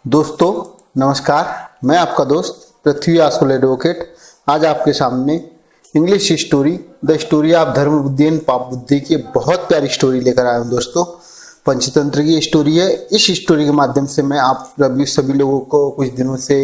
दोस्तों नमस्कार। मैं आपका दोस्त पृथ्वी आसुल एडवोकेट आज आपके सामने English story the story of धर्म बुद्धि एंड पाप बुद्धि की बहुत प्यारी स्टोरी लेकर आया हूँ। दोस्तों पंचतंत्र की स्टोरी है। इस स्टोरी के माध्यम से मैं आप सभी लोगों को कुछ दिनों से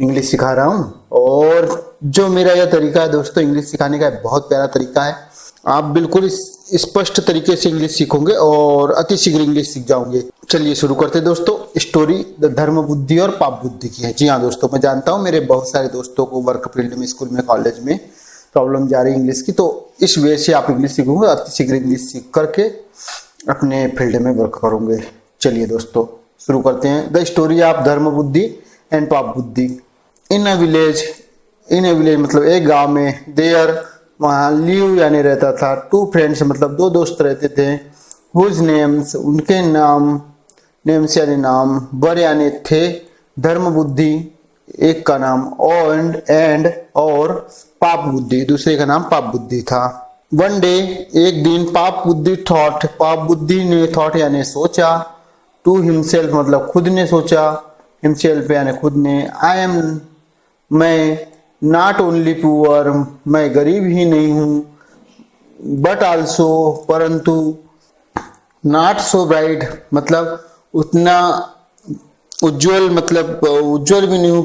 इंग्लिश सिखा रहा हूँ और जो मेरा यह तरीका है दोस्तों इंग्लिश सिखाने का बहुत प्यारा तरीका है। आप बिल्कुल स्पष्ट तरीके से इंग्लिश सीखोगे और अति शीघ्र इंग्लिश सीख जाओगे। चलिए शुरू करते हैं दोस्तों। स्टोरी द धर्म बुद्धि और पाप बुद्धि की है। जी हाँ दोस्तों, मैं जानता हूँ मेरे बहुत सारे दोस्तों को वर्क फील्ड में, स्कूल में, कॉलेज में प्रॉब्लम जा रही है इंग्लिश की, तो इस वे से आप इंग्लिश सीखोगे, अति शीघ्र इंग्लिश सीख करके अपने फील्ड में वर्क करोगे। चलिए दोस्तों शुरू करते हैं। द स्टोरी ऑफ धर्म बुद्धि एंड पाप बुद्धि। इन अ विलेज मतलब एक गांव में, देयर वहाँ लिव यानी रहता था, टू फ्रेंड्स मतलब दो दोस्त रहते थे, हुज नेम्स उनके नाम, नेम्स यानी नाम, वर यानी थे, धर्म बुद्धि एक का नाम, एंड और पाप बुद्धि दूसरे का नाम पाप बुद्धि था। वन डे एक दिन, पाप बुद्धि ने थॉट यानी सोचा, टू हिमसेल्फ मतलब खुद ने सोचा, हिमसेल्फ यानी खुद ने, आई एम मैं, नॉट ओनली पुअर मैं गरीब ही नहीं हूँ, बट आल्सो परंतु, नॉट सो ब्राइट मतलब उतना उज्जवल मतलब उज्जवल भी नहीं हूँ,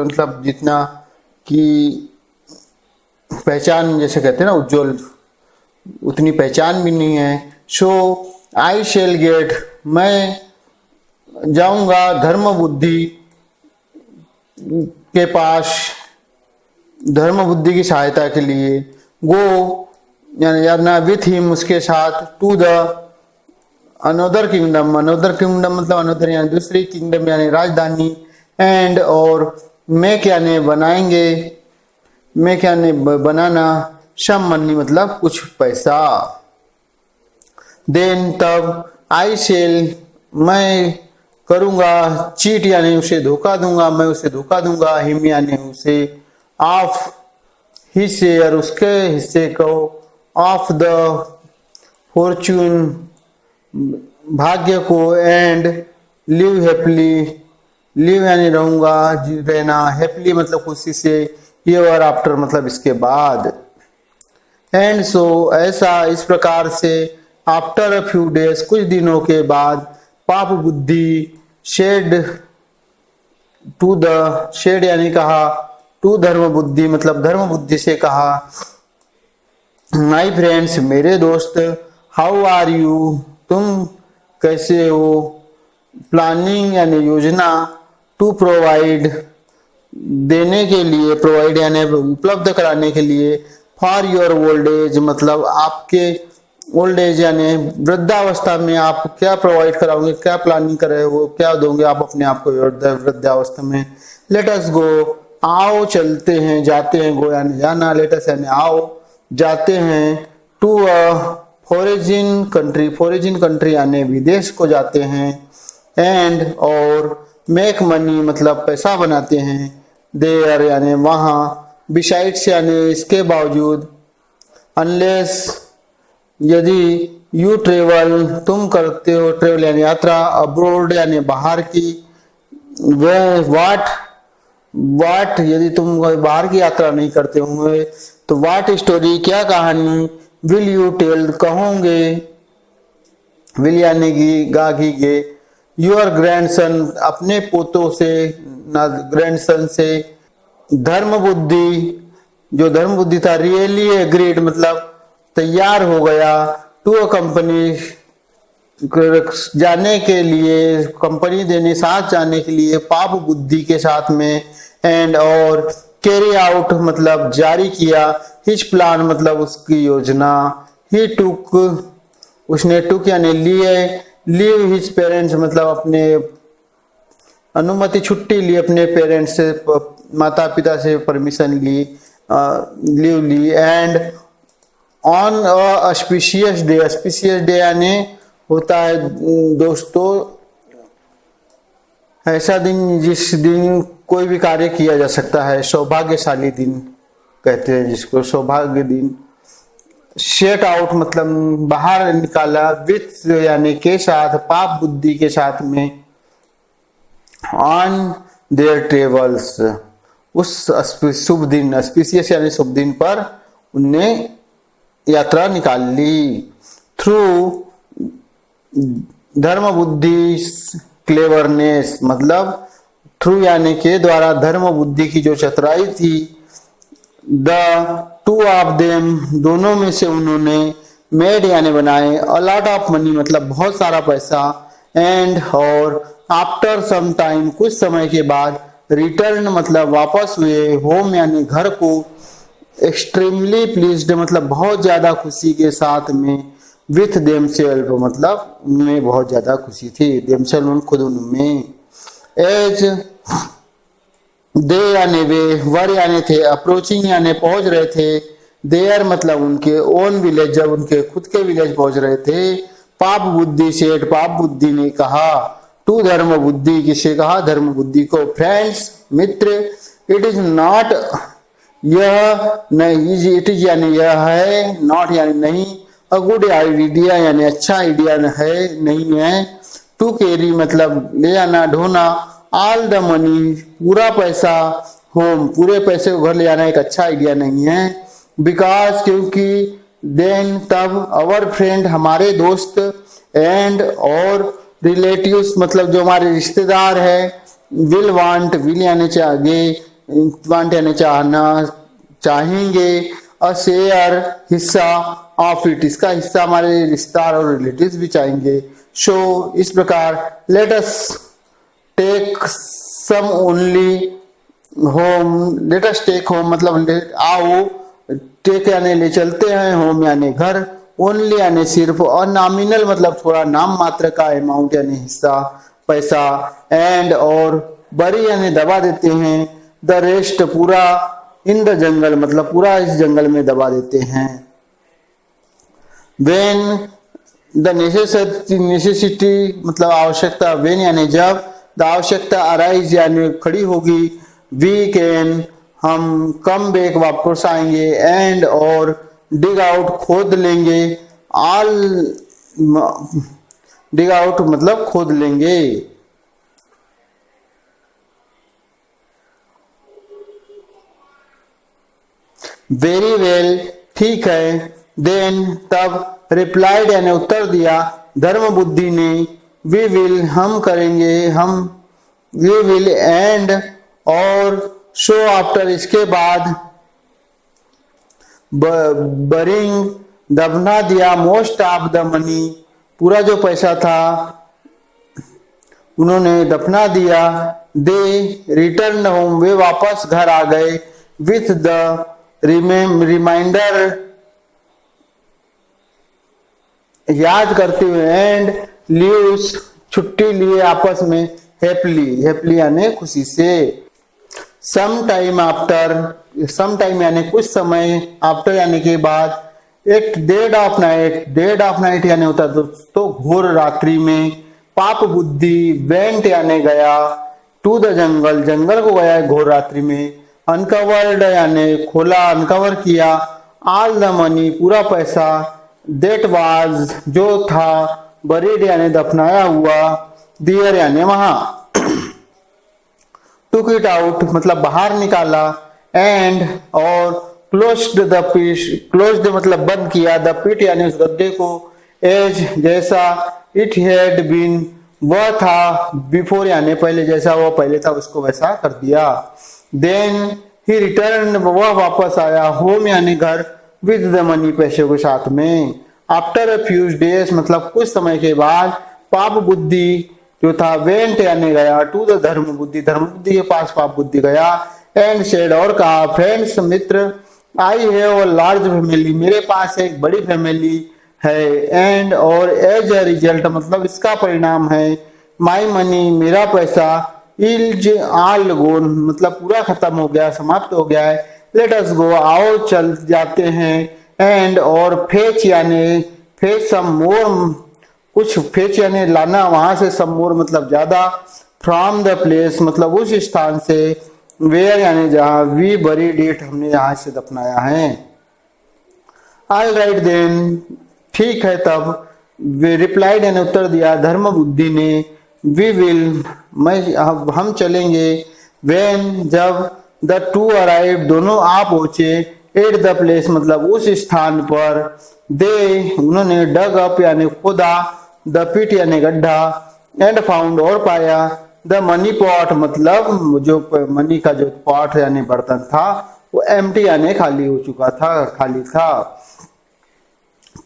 मतलब जितना कि पहचान जैसे कहते हैं ना उज्जवल, उतनी पहचान भी नहीं है। सो आई शेल गेट मैं जाऊंगा धर्म बुद्धि के पास, धर्म बुद्धि की सहायता के लिए, गो यानी विथ हिम उसके साथ, टू द अनदर किंगडम मतलब अनदर यानी दूसरी, किंगडम यानी राजधानी, एंड और मेक यानी बनाएंगे, मेक यानी बनाना, सम मनी मतलब कुछ पैसा, देन तब, आई शेल मैं करूंगा, चीट यानी उसे धोखा दूंगा, मैं उसे धोखा दूंगा, हिम यानी उसे, ऑफ हिस्से और उसके हिस्से को, ऑफ द फॉर्च्यून भाग्य को, एंड लिव हैप्पीली, लिव यानी रहूंगा रहना, हैप्पीली मतलब खुशी से, ईयर आफ्टर मतलब इसके बाद, एंड सो ऐसा इस प्रकार से, आफ्टर अ फ्यू डेज कुछ दिनों के बाद, पाप बुद्धि शेड टू द, शेड यानी कहा, टू धर्म बुद्धि मतलब धर्म बुद्धि से कहा, माई फ्रेंड्स मेरे दोस्त, हाउ आर यू तुम कैसे हो, प्लानिंग यानी योजना, टू प्रोवाइड देने के लिए, प्रोवाइड यानी उपलब्ध कराने के लिए, फॉर योर ओल्ड एज मतलब आपके ओल्ड एज यानी वृद्धावस्था में आप क्या प्रोवाइड कराओगे, क्या प्लानिंग कर रहे हो, क्या दोगे आप अपने आप को वृद्धावस्था में। लेट अस गो आओ चलते हैं, जाते हैं, गो यानी जाना, लेट अस यानी आओ जाते हैं, टू अ फॉरेन कंट्री यानी विदेश को जाते हैं, एंड और मेक मनी मतलब पैसा बनाते हैं, देयर यानी वहाँ, बिसाइड्स यानी इसके बावजूद, अनलेस यदि, यू ट्रेवल तुम करते हो, ट्रेवल यानी यात्रा, अब्रोड यानी बाहर की, वाट यदि तुम बाहर की यात्रा नहीं करते होंगे तो, वाट स्टोरी क्या कहानी, विल यू टेल कहोगे, विल यानी गे, योर ग्रैंडसन अपने पोतों से, ना ग्रैंडसन से, धर्म बुद्धि जो धर्म बुद्धि था, रियली एग्रीड मतलब तैयार हो गया, टू अ कंपनी जाने के लिए, कंपनी देने साथ जाने के लिए, पाप बुद्धि के साथ में, एंड और कैरी आउट मतलब जारी किया, हिज प्लान मतलब उसकी योजना, ही टुक उसने, टुक यानी लिए, लीव हिज पेरेंट्स मतलब अपने अनुमति छुट्टी ली, अपने पेरेंट्स से माता पिता से परमिशन ली, लीव ली, एंड ऑन ऑस्पिशियस डे यानी होता है दोस्तों ऐसा दिन जिस दिन कोई भी कार्य किया जा सकता है, सौभाग्यशाली दिन कहते हैं जिसको, सौभाग्य दिन। सेट आउट मतलब बाहर निकाला, विथ यानी के साथ, पाप बुद्धि के साथ में, ऑन देयर ट्रेवल्स, उस शुभ दिन, ऑस्पिशियस यानी शुभ दिन पर उनने यात्रा निकाल ली। थ्रू धर्म बुद्धि क्लेवरनेस, मतलब थ्रू यानी के द्वारा धर्म बुद्धि की जो चतुराई थी, द टू ऑफ देम, दोनों में से उन्होंने, मेड यानी बनाए, अ लॉट ऑफ मनी मतलब बहुत सारा पैसा, एंड और आफ्टर सम टाइम कुछ समय के बाद, रिटर्न मतलब वापस हुए, होम यानी घर को, एक्सट्रीमली प्लीज्ड मतलब बहुत ज्यादा खुशी के साथ में, विथ देमसेल्फ मतलब उनमें बहुत ज्यादा खुशी थी, देमसेल्फ खुद उनमें, एज दे यानी वे, वर यानी थे, अप्रोचिंग यानी पहुंच रहे थे, देयर मतलब उनके ओन विलेज, जब उनके खुद के विलेज पहुंच रहे थे, पाप बुद्धि सेठ, पाप बुद्धि ने कहा, टू धर्म बुद्धि, किसे कहा, धर्म बुद्धि को, friends Mitra, it is not, यह नहीं, इट इज यानी यह है, नॉट यानी नहीं, अ गुड आइडिया यानी अच्छा आइडिया है, नहीं है, टू कैरी मतलब ले आना, ढोना, ऑल द मनी पूरा पैसा, होम पूरे पैसे को घर ले आना एक अच्छा आइडिया नहीं है, बिकॉज क्योंकि, देन तब, अवर फ्रेंड हमारे दोस्त, एंड और रिलेटिव्स मतलब जो हमारे रिश्तेदार है, विल वांट, विल यानी चाहिए, वांट यानी चाहना, चाहेंगे, अ शेयर हिस्सा, ऑफ इट इसका हिस्सा हमारे रिश्तेदार और रिलेटिव्स भी चाहेंगे, सो इस प्रकार, let us take some only home, let us take home मतलब आओ, टेक यानी ले चलते हैं, होम यानी घर, ओनली यानी सिर्फ, और नॉमिनल मतलब थोड़ा नाम मात्र का, अमाउंट यानी हिस्सा पैसा, एंड और बरी यानी दबा देते हैं, द रेस्ट पूरा, इन द जंगल मतलब पूरा इस जंगल में दबा देते हैं, वेन द नेसेसिटी मतलब आवश्यकता, वेन यानी जब, द आवश्यकता अराइज यानी खड़ी होगी, वी कैन हम कम बैक वापस आएंगे, एंड और डिग आउट खोद लेंगे, ऑल डिग आउट मतलब खोद लेंगे, वेरी वेल ठीक है, देन तब, रिप्लाइड यानी उत्तर दिया, धर्म बुद्धि ने, वी विल हम करेंगे, हम, वी विल एंड और, शो आफ्टर इसके बाद, बरिंग दबना दिया, मोस्ट ऑफ द मनी पूरा जो पैसा था उन्होंने दफना दिया, दे रिटर्न होम वे वापस घर आ गए, विथ द रिमाइंडर याद करते हुए, एंड लीव्स छुट्टी लिए आपस में, हैप्पीली, हैप्पीली यानी खुशी से, some time after, some time यानी कुछ समय, आफ्टर यानी के बाद, at dead of night, dead of night यानी होता तो घोर रात्रि में, पाप बुद्धि वेंट यानी गया, टू द जंगल जंगल को गया घोर रात्रि में, अनकवर्ड यानी खोला, अनकवर किया, ऑल द मनी पूरा पैसा, दैट वाज जो था, बरीड यानी दफनाया हुआ, दियर यानी वहां, टुक इट आउट मतलब बाहर निकाला, एंड और क्लोज्ड द पिट, क्लोज्ड मतलब बंद किया, द पिट यानी उस गड्ढे को, एज जैसा, इट हैड बीन वह था, बिफोर यानी पहले जैसा वह पहले था उसको वैसा कर दिया, देन ही रिटर्न वह वापस आया, होम यानी घर, विद द मनी पैसे के साथ में, आफ्टर अ फ्यू डेज मतलब कुछ समय के बाद, पाप बुद्धि जो था, वेंट यानी गया, टू द धर्म बुद्धि, धर्म बुद्धि के पास पाप बुद्धि गया, एंड सेड और कहा, friends Mitra, I have a large family मेरे पास एक बड़ी फैमिली है, एंड और एज अ रिजल्ट मतलब इसका परिणाम है, माई मनी मेरा पैसा, इज ऑल गोन मतलब पूरा खत्म हो गया, समाप्त हो गया है, लेट अस गो आओ चल जाते हैं, एंड और फेच यानी फेच सम मोर, कुछ फेच यानी लाना वहां से, सम मोर मतलब ज्यादा, फ्रॉम द प्लेस मतलब उस स्थान से, वेयर यानी जहां, वी बरीड इट हमने यहां से दफनाया है, ऑल राइट देन ठीक है तब, वे रिप्लाइड यानी उत्तर दिया, धर्म बुद्धि ने, वी विल हम चलेंगे, वेन जब, द टू अराइव दोनों आ पहुंचे, एट द प्लेस मतलब उस स्थान पर, दे उन्होंने, डग अप यानी खोदा, द पिट यानी गड्ढा, एंड फाउंड और पाया, द मनी पॉट मतलब जो मनी का जो पॉट यानी बर्तन था वो एम्प्टी यानी खाली हो चुका था, खाली था।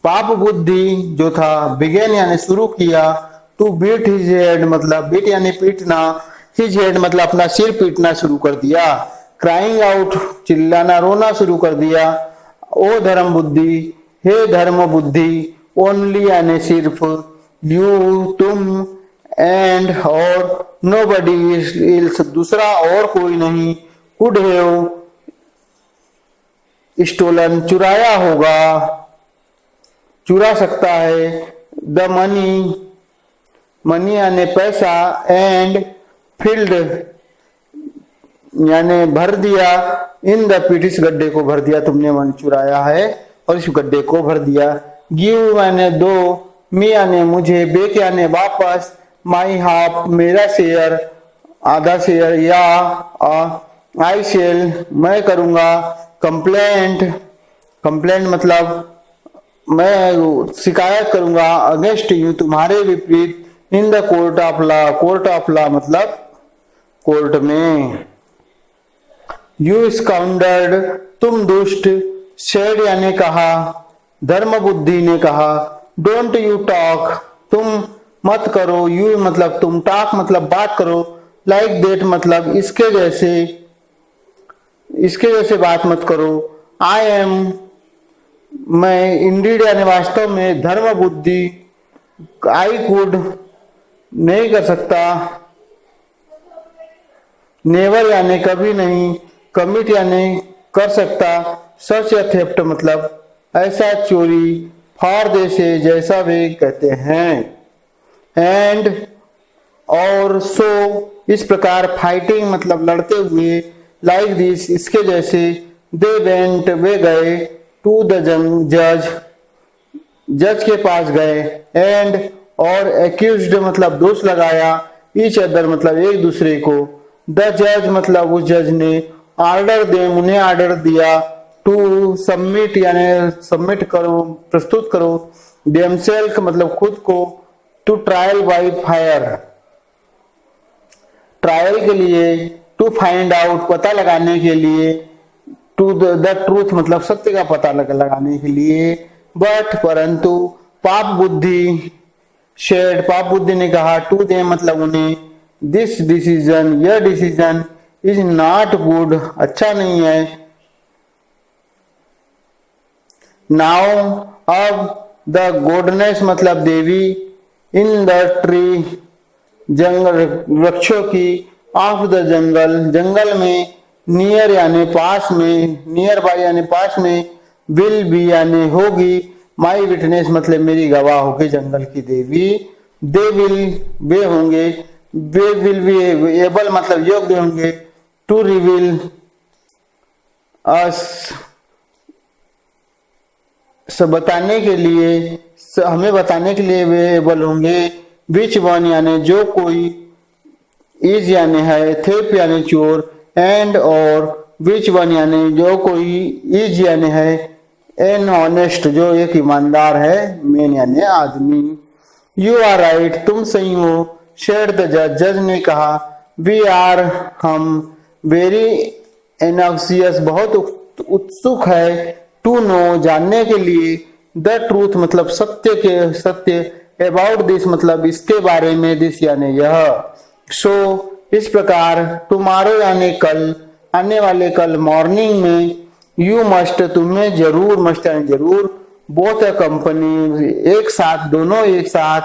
पाप बुद्धि जो था, बिगेन यानी शुरू किया, टू बीट हिज हेड मतलब बीट यानी पीटना, हिज हेड मतलब अपना सिर पीटना शुरू कर दिया, क्राइंग आउट चिल्लाना रोना शुरू कर दिया, ओ धर्म बुद्धि हे धर्म बुद्धि, ओनली यानी सिर्फ, यू तुम, एंड और, नोबडी इल्स दूसरा और कोई नहीं, कुड हैव स्टोलन चुराया होगा, चुरा सकता है, द मनी मनी यानी पैसा, एंड फिल्ड यानी भर दिया, इन द पिट इस गड्ढे को भर दिया, तुमने मन चुराया है और इस गड्ढे को भर दिया, गिव यानी दो, मी यानी मुझे, बेक यानी वापस, माई हाफ मेरा शेयर आधा शेयर, या आई शेल मैं करूंगा, कंप्लेंट कंप्लेंट मतलब मैं शिकायत करूंगा, अगेंस्ट यू तुम्हारे विपरीत, in the court of law court of law मतलब कोर्ट में, यू स्काउंडर्ड तुम दुष्ट, सेड यानी कहा, धर्म बुद्धि ने कहा, डोंट यू टॉक तुम मत करो, यू मतलब तुम, टॉक मतलब बात करो, लाइक देट मतलब इसके जैसे बात मत करो, आई एम मैं, इंडीड यानी वास्तव में, धर्म बुद्धि, आई कुड नहीं कर सकता, नेवर यानी कभी नहीं, कमिट यानी कर सकता, सच या थेफ्ट मतलब ऐसा चोरी, फॉर जैसे जैसा वे कहते हैं, एंड और, सो इस प्रकार, फाइटिंग मतलब लड़ते हुए, लाइक दिस इसके जैसे, दे वेंट वे गए, टू द जज के पास गए, एंड और, एक्यूज्ड मतलब दोष लगाया, ईच अदर मतलब एक दूसरे को, द जज मतलब उस जज ने, ऑर्डर दे उन्हें ऑर्डर दिया, टू सबमिट यानी सबमिट करो प्रस्तुत करो, देमसेल्फ मतलब खुद को, to trial by fire trial के लिए, टू फाइंड आउट पता लगाने के लिए, टू द ट्रूथ मतलब सत्य का पता लगाने के लिए, बट परंतु, पाप बुद्धि शेड पाप बुद्धि ने कहा, टू दे मतलब उन्हें, दिस डिसीजन यह डिसीजन, इज नॉट गुड अच्छा नहीं है, नाउ अब, द गोडनेस मतलब देवी, इन द ट्री जंगल वृक्षों की, ऑफ द जंगल जंगल में, नियर यानी पास में, नियर बाय यानी पास में, विल बी यानी होगी, माई विटनेस मतलब मेरी गवाह होगी जंगल की देवी, दे विल वे होंगे, वे विल बी एबल मतलब योग्य होंगे, टू रिवील अस बताने के लिए, हमें बताने के लिए वे एबल होंगे, विच वन यानी जो कोई, इज यानी है, थेप यानी चोर, एंड और, विच वन यानी जो कोई, इज यानी है, एन ऑनेस्ट जो एक ईमानदार है, मेन यानी आदमी, यू आर राइट तुम सही हो, शेड द जज जज ने कहा, वी आर हम, वेरी एनॉक्सियस बहुत उत्सुक है, टू नो जानने के लिए, द ट्रूथ मतलब सत्य, अबाउट दिस मतलब इसके बारे में, दिस यानी यह, सो इस प्रकार, टुमारो यानी कल, आने वाले कल, मॉर्निंग में, यू मस्ट तुम्हें जरूर, मस्ट यानी जरूर, बोथ अ कंपनी एक साथ दोनों एक साथ,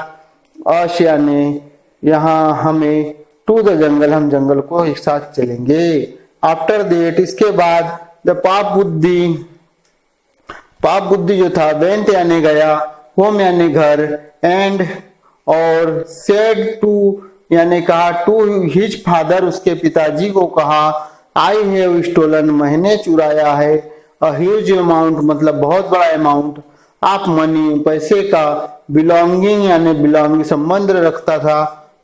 अश यानी यहाँ हमें, टू द जंगल हम जंगल को एक साथ चलेंगे, आफ्टर देट इसके बाद, द पाप बुद्धि जो था, वेंट यानी गया, होम यानी घर, एंड और, सेड टू यानी कहा, टू हिज फादर उसके पिताजी को कहा, आई हैव स्टोलन मैंने चुराया है, अ ह्यूज अमाउंट मतलब बहुत बड़ा अमाउंट, ऑफ मनी पैसे का, बिलोंगिंग यानी बिलोंगिंग संबंध रखता था,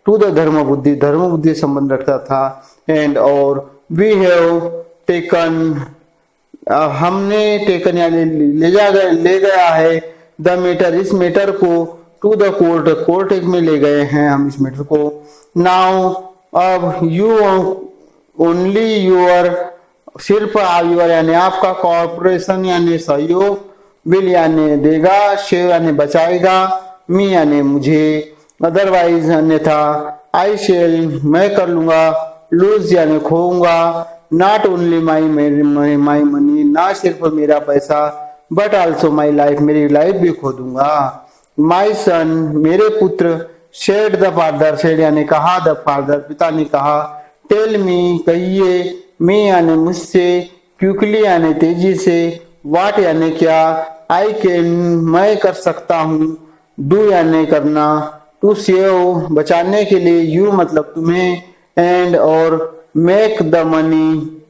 टू द धर्म बुद्धि, धर्म बुद्धि संबंध रखता था। एंड और वी हैव टेकन, हमने टेकन यानी ले गया है द मैटर, इस मैटर को टू द कोर्ट, कोर्ट में ले गए हैं हम इस मैटर को। नाउ अब यू ओनली यूर, सिर्फ यूर यानी आपका, कॉर्पोरेशन यानी सहयोग, विल यानी देगा, शेव यानी बचाएगा, मी यानी मुझे, अदरवाइज अन्यथा, आई शेल मैं कर लूंगा, लूज यानी खोऊंगा, नॉट ओनली माई मनी, ना सिर्फ मेरा पैसा, बट ऑल्सो माई लाइफ, मेरी लाइफ भी खो दूंगा। माई सन मेरे पुत्र, शेड द फादर, शेड यानी कहा, द फादर पिता ने कहा, टेल मी कहिए, मी यानी मुझसे, क्विकली यानी तेजी से, वाट यानी क्या, आई कैन मैं कर सकता हूँ, डू यानी करना, टू सेव बचाने के लिए, यू मतलब तुम्हें, एंड और मेक द मनी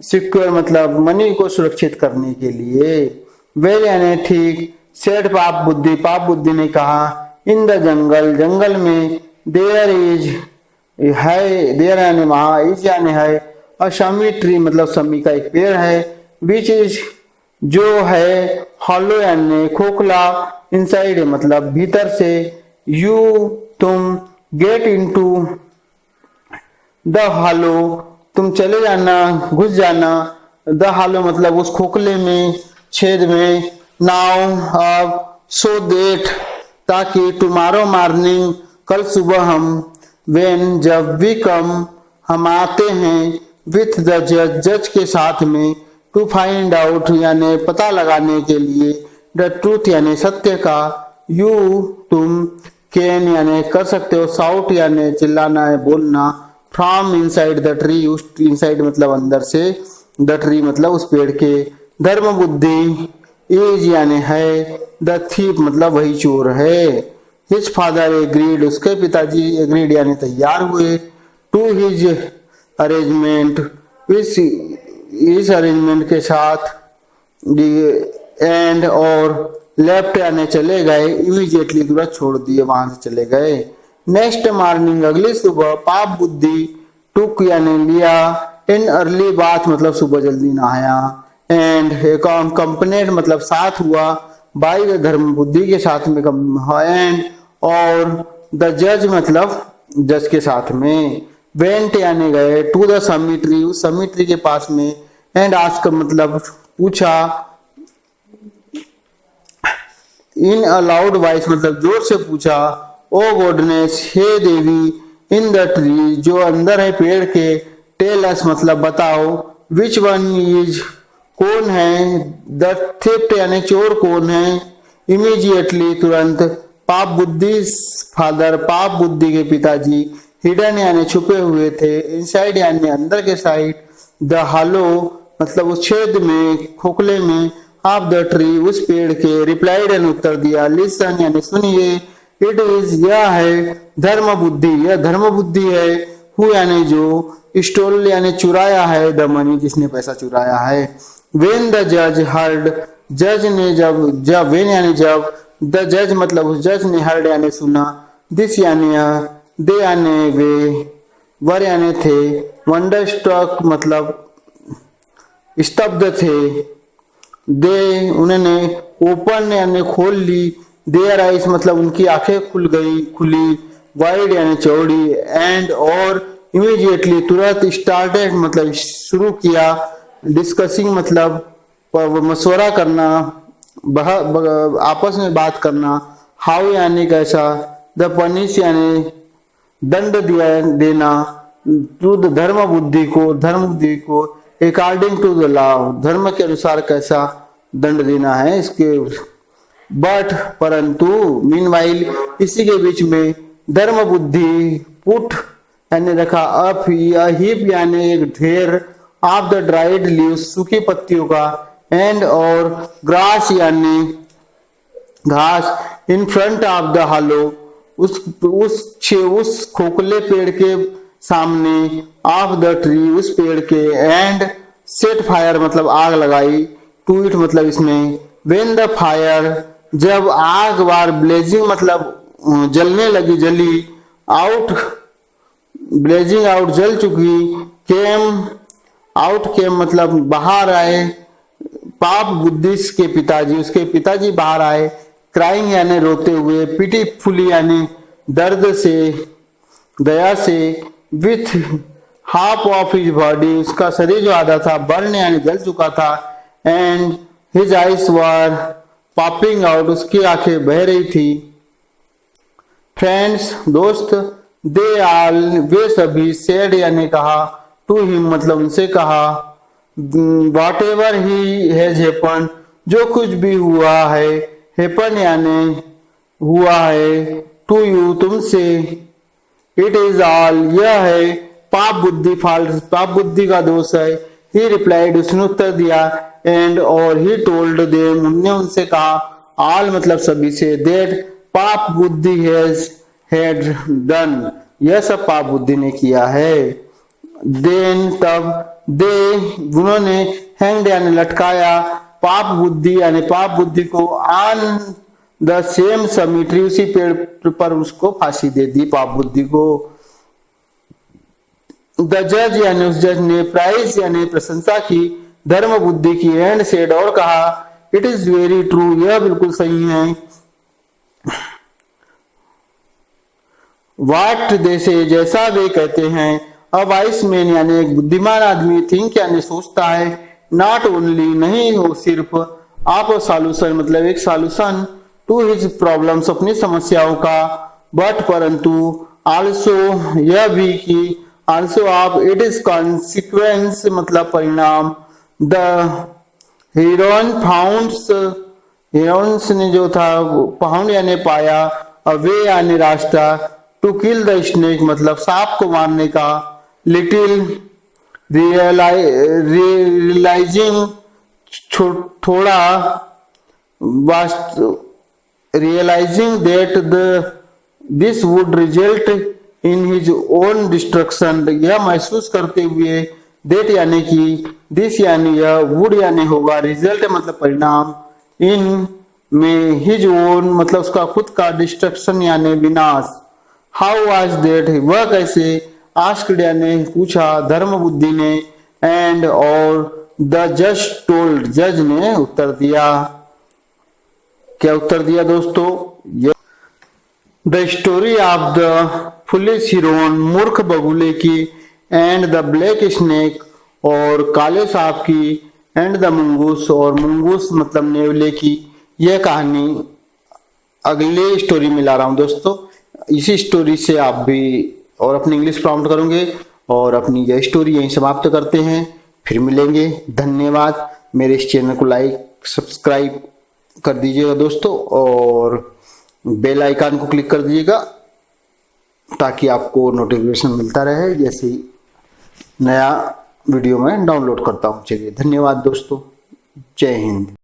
सिक्योर मतलब मनी को सुरक्षित करने के लिए। वेल यानी ठीक, सेड पाप बुद्धि, पाप बुद्धि ने कहा, इन द जंगल, जंगल में, देयर इज है, देयर यानी वहां, इज यानी है, और शमी ट्री मतलब शमी का एक पेड़ है, विच इज जो है, हॉलो यानी खोखला, इनसाइड मतलब भीतर से, यू तुम, गेट इनटू द हॉलो तुम चले जाना, घुस जाना, द हॉलो मतलब उस खोखले में, छेद में, नाउ अब, सो देट ताकि, टुमारो मॉर्निंग कल सुबह हम, वेन जब, वी कम हम आते हैं, विथ द जज जज के साथ में, टू फाइंड आउट यानी पता लगाने के लिए, द ट्रूथ यानी सत्य का, यू तुम, कैन यानी कर सकते हो, साउट यानी चिल्लाना है बोलना, फ्रॉम इनसाइड द ट्री, उस इनसाइड मतलब अंदर से, द ट्री मतलब उस पेड़ के, धर्म बुद्धि, इज यानी है, द थीप मतलब वही चोर है, हिज फादर एग्रीड उसके पिताजी एग्रीड यानी तैयार हुए, टू हिज अरेंजमेंट इस अरेंजमेंट के साथ, एंड और लेफ्ट यानी चले गए, इमीडिएटली तुरंत छोड़ दिए, वहां से चले गए। नेक्स्ट मॉर्निंग अगली सुबह, पाप बुद्धि, टुक यानी लिया, इन अर्ली बाथ मतलब सुबह जल्दी नहाया, एंड कंपनेट मतलब साथ हुआ, बाई द धर्म बुद्धि के साथ में, एंड और द जज मतलब जज के साथ में, वेंट यानी गए, टू द समिट्री उस समिट्री के पास में, एंड आस्क मतलब पूछा, इन अ लाउड वॉइस मतलब जोर से पूछा, ओ गॉडनेस हे देवी, इन द ट्री जो अंदर है पेड़ के, टेल अस मतलब बताओ, विच वन इज कौन है, द थेफ्ट यानी चोर कौन है, इमीडिएटली तुरंत, पाप बुद्धि फादर पाप बुद्धि के पिताजी, हिडन यानी छुपे हुए थे, इनसाइड यानी अंदर के साइड, द हॉलो मतलब उस छेद में, खोखले में, ऑफ द ट्री उस पेड़ के, रिप्लाइड यानी उत्तर दिया, लिसन यानी सुनिए, इट इज यह है, धर्म बुद्धि यह धर्म बुद्धि है, हु यानी जो, स्टोल यानी चुराया है, द मनी जिसने पैसा चुराया है, वेन द जज हर्ड जज ने जब वेन यानी जब, द जज मतलब उस जज ने, हर्ड यानी सुना, दिस यानी दे यानी वे, वर यानी थे, वंडर स्ट्रक मतलब स्तब्ध थे, दे उन्होंने, ओपन यानी खोल ली, देयर आइज मतलब उनकी आंखें खुली, वाइड यानी चौड़ी, एंड और इमीडिएटली तुरंत, स्टार्टेड मतलब शुरू किया, डिस्कसिंग मतलब मशवरा करना, आपस में बात करना, हाउ यानी कैसा, द पनिश यानी दंड देना, टू द धर्म बुद्धि को, अकॉर्डिंग टू द लॉ धर्म के अनुसार कैसा दंड देना है इसके, बट परंतु, मीनवाइल इसी के बीच में, धर्म बुद्धि पुट यानी रखा, अप हीप यानी एक ढेर, ऑफ द ड्राइड लीव्स सूखी पत्तियों का, एंड और ग्रास यानी घास, in front of the hollow उस खोखले पेड़ के सामने, ऑफ द ट्री उस पेड़ के, एंड सेट फायर मतलब आग लगाई, टू इट मतलब इसमें, वेन द फायर जब आग बार, ब्लेजिंग मतलब जलने लगी, जली, आउट, ब्लेजिंग आउट जल चुकी, केम आउट, केम मतलब बाहर आए, पाप बुद्धिस के पिताजी, उसके पिताजी बाहर आए, क्राइंग यानी रोते हुए, पिटीफुली यानी दर्द से, दया से, with half of his body, उसका शरीर जो आधा था बर्न यानी जल चुका था, and his eyes were popping out, उसकी आंखें बह रही थी। फ्रेंड्स दोस्त, दे आल वे सभी, सेड यानी कहा, टू हिम मतलब उनसे कहा, what ever he has happen, जो कुछ भी हुआ है, हैपन यानी हुआ है, टू यू तुमसे, इट इज ऑल यह है, पाप बुद्धि फॉल्ट, पाप बुद्धि का दोष है। ही रिप्लाइड उसने उत्तर दिया, एंड और ही टोल्ड देम उन्होंने उनसे कहा, ऑल मतलब सभी से, दैट पाप बुद्धि हैड डन, यह सब पाप बुद्धि ने किया है। देन तब, दे उन्होंने, हैंग्ड यानी लटकाया, पाप बुद्धि यानी पाप बुद्धि को, ऑन द सेम समिट्री उसी पेड़ पर उसको फांसी दे दी पाप बुद्धि को। द जज यानी उस जज ने, प्राइज यानी प्रशंसा की, धर्म बुद्धि की, एंड सेड और कहा, इट इज वेरी ट्रू, यह बिल्कुल सही है। वाट दे से जैसा वे कहते हैं, अ वाइस मैन यानी एक बुद्धिमान आदमी, थिंक यानी सोचता है, नॉट ओनली नहीं हो सिर्फ, आप सॉल्यूशन मतलब एक सॉल्यूशन, टू हिज प्रॉब्लम्स अपनी समस्याओं का, बट परंतु, आल्सो यह भी कि, आल्सो आप, इट इज कॉन्सिक्वेंस मतलब परिणाम, द हीरोइन फाउंड्स, हीरोइंस ने जो था फाउंड यानी पाया, अवे यानी रास्ता, टू किल द स्नेक मतलब सांप को मारने का, लिटिल रियलाइजिंग थोड़ा, realizing that this would result in his own destruction, यह महसूस करते हुए, दैट यानी कि, दिस यानी यह, वुड यानी होगा, रिजल्ट मतलब परिणाम, इन में, हिज ओन मतलब उसका खुद का, डिस्ट्रक्शन यानी विनाश। हाउ वाज दैट वह कैसे, आस्क्ड यानी पूछा, धर्म बुद्धि ने, एंड और, द जज टोल्ड जज ने उत्तर दिया। क्या उत्तर दिया दोस्तों? The story of the foolish heroine, मूर्ख बगुले की, एंड द ब्लैक स्नेक और काले सांप की, एंड द मंगूस और मंगूस मतलब नेवले की, यह कहानी अगले स्टोरी में ला रहा हूं दोस्तों। इसी स्टोरी से आप भी और अपनी इंग्लिश प्रॉम्प्ट करोगे, और अपनी यह स्टोरी यहीं समाप्त करते हैं, फिर मिलेंगे। धन्यवाद। मेरे इस चैनल को लाइक सब्सक्राइब कर दीजिएगा दोस्तों, और बेल आइकन को क्लिक कर दीजिएगा ताकि आपको नोटिफिकेशन मिलता रहे जैसे ही नया वीडियो मैं डाउनलोड करता हूँ। चलिए धन्यवाद दोस्तों, जय हिंद।